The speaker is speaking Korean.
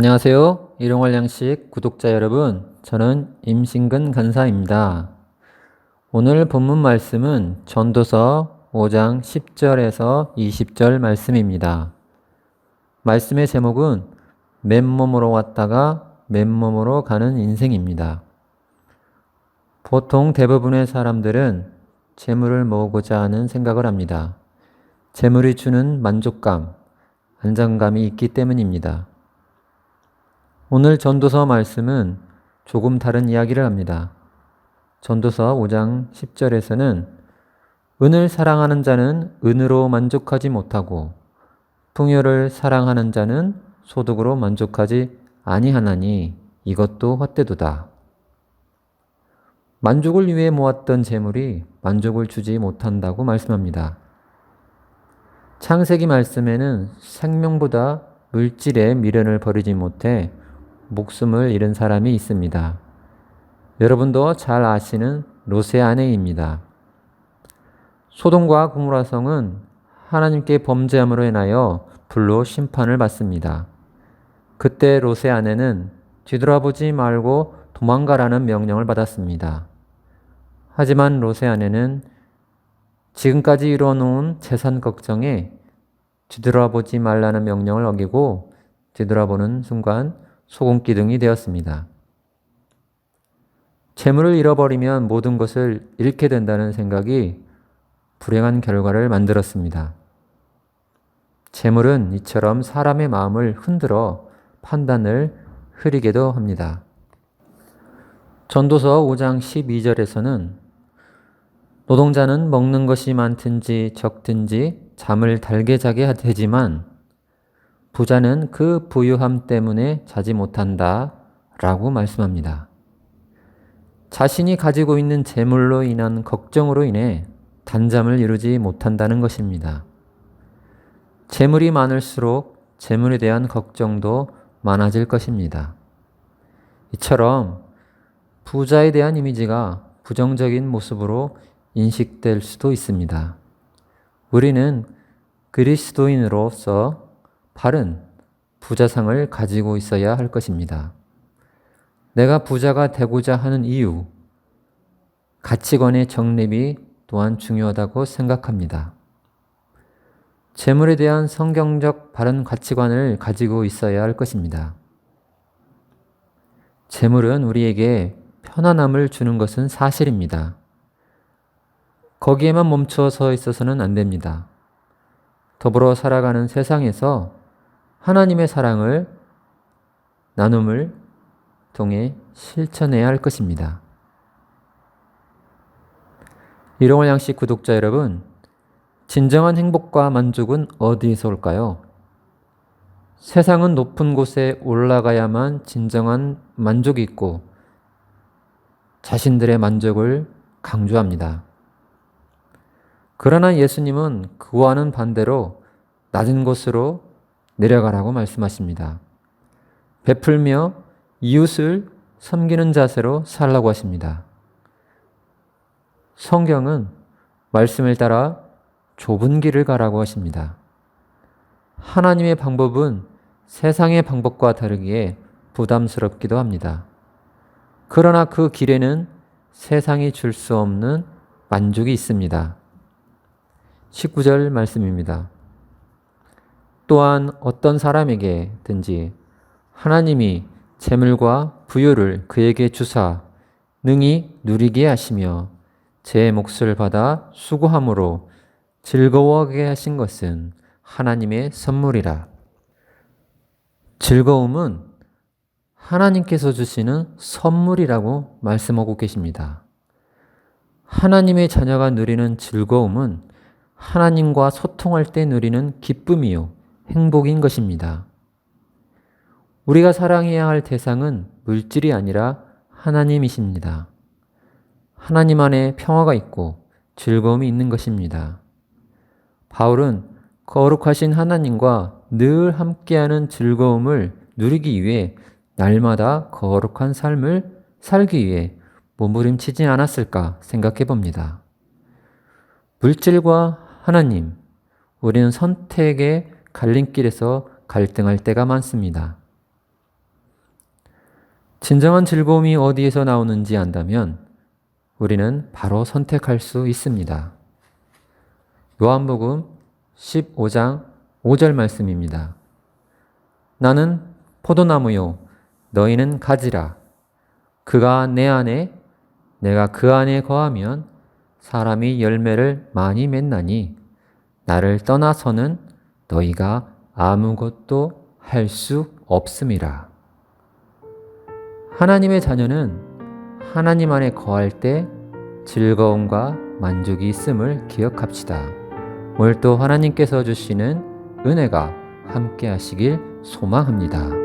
안녕하세요. 일용할 양식 구독자 여러분, 저는 임신근 간사입니다. 오늘 본문 말씀은 전도서 5장 10절에서 20절 말씀입니다. 말씀의 제목은 맨몸으로 왔다가 맨몸으로 가는 인생입니다. 보통 대부분의 사람들은 재물을 모으고자 하는 생각을 합니다. 재물이 주는 만족감, 안정감이 있기 때문입니다. 오늘 전도서 말씀은 조금 다른 이야기를 합니다. 전도서 5장 10절에서는 은을 사랑하는 자는 은으로 만족하지 못하고 풍요를 사랑하는 자는 소득으로 만족하지 아니하나니 이것도 헛되도다. 만족을 위해 모았던 재물이 만족을 주지 못한다고 말씀합니다. 창세기 말씀에는 생명보다 물질에 미련을 버리지 못해 목숨을 잃은 사람이 있습니다. 여러분도 잘 아시는 롯의 아내입니다. 소돔과 고모라 성은 하나님께 범죄함으로 인하여 불로 심판을 받습니다. 그때 롯의 아내는 뒤돌아보지 말고 도망가라는 명령을 받았습니다. 하지만 롯의 아내는 지금까지 이루어놓은 재산 걱정에 뒤돌아보지 말라는 명령을 어기고 뒤돌아보는 순간 소금기둥이 되었습니다. 재물을 잃어버리면 모든 것을 잃게 된다는 생각이 불행한 결과를 만들었습니다. 재물은 이처럼 사람의 마음을 흔들어 판단을 흐리게도 합니다. 전도서 5장 12절에서는 노동자는 먹는 것이 많든지 적든지 잠을 달게 자게 되지만 부자는 그 부유함 때문에 자지 못한다 라고 말씀합니다. 자신이 가지고 있는 재물로 인한 걱정으로 인해 단잠을 이루지 못한다는 것입니다. 재물이 많을수록 재물에 대한 걱정도 많아질 것입니다. 이처럼 부자에 대한 이미지가 부정적인 모습으로 인식될 수도 있습니다. 우리는 그리스도인으로서 바른 부자상을 가지고 있어야 할 것입니다. 내가 부자가 되고자 하는 이유, 가치관의 정립이 또한 중요하다고 생각합니다. 재물에 대한 성경적 바른 가치관을 가지고 있어야 할 것입니다. 재물은 우리에게 편안함을 주는 것은 사실입니다. 거기에만 멈춰 서 있어서는 안 됩니다. 더불어 살아가는 세상에서 하나님의 사랑을 나눔을 통해 실천해야 할 것입니다. 일용할 양식 구독자 여러분, 진정한 행복과 만족은 어디에서 올까요? 세상은 높은 곳에 올라가야만 진정한 만족이 있고 자신들의 만족을 강조합니다. 그러나 예수님은 그와는 반대로 낮은 곳으로 내려가라고 말씀하십니다. 베풀며 이웃을 섬기는 자세로 살라고 하십니다. 성경은 말씀을 따라 좁은 길을 가라고 하십니다. 하나님의 방법은 세상의 방법과 다르기에 부담스럽기도 합니다. 그러나 그 길에는 세상이 줄 수 없는 만족이 있습니다. 19절 말씀입니다. 또한 어떤 사람에게든지 하나님이 재물과 부유를 그에게 주사 능히 누리게 하시며 제 몫을 받아 수고함으로 즐거워하게 하신 것은 하나님의 선물이라. 즐거움은 하나님께서 주시는 선물이라고 말씀하고 계십니다. 하나님의 자녀가 누리는 즐거움은 하나님과 소통할 때 누리는 기쁨이요, 행복인 것입니다. 우리가 사랑해야 할 대상은 물질이 아니라 하나님이십니다. 하나님 안에 평화가 있고 즐거움이 있는 것입니다. 바울은 거룩하신 하나님과 늘 함께하는 즐거움을 누리기 위해 날마다 거룩한 삶을 살기 위해 몸부림치지 않았을까 생각해 봅니다. 물질과 하나님, 우리는 선택의 갈림길에서 갈등할 때가 많습니다. 진정한 즐거움이 어디에서 나오는지 안다면 우리는 바로 선택할 수 있습니다. 요한복음 15장 5절 말씀입니다. 나는 포도나무요, 너희는 가지라. 그가 내 안에, 내가 그 안에 거하면 사람이 열매를 많이 맺나니 나를 떠나서는 너희가 아무것도 할 수 없음이라. 하나님의 자녀는 하나님 안에 거할 때 즐거움과 만족이 있음을 기억합시다. 오늘 또 하나님께서 주시는 은혜가 함께 하시길 소망합니다.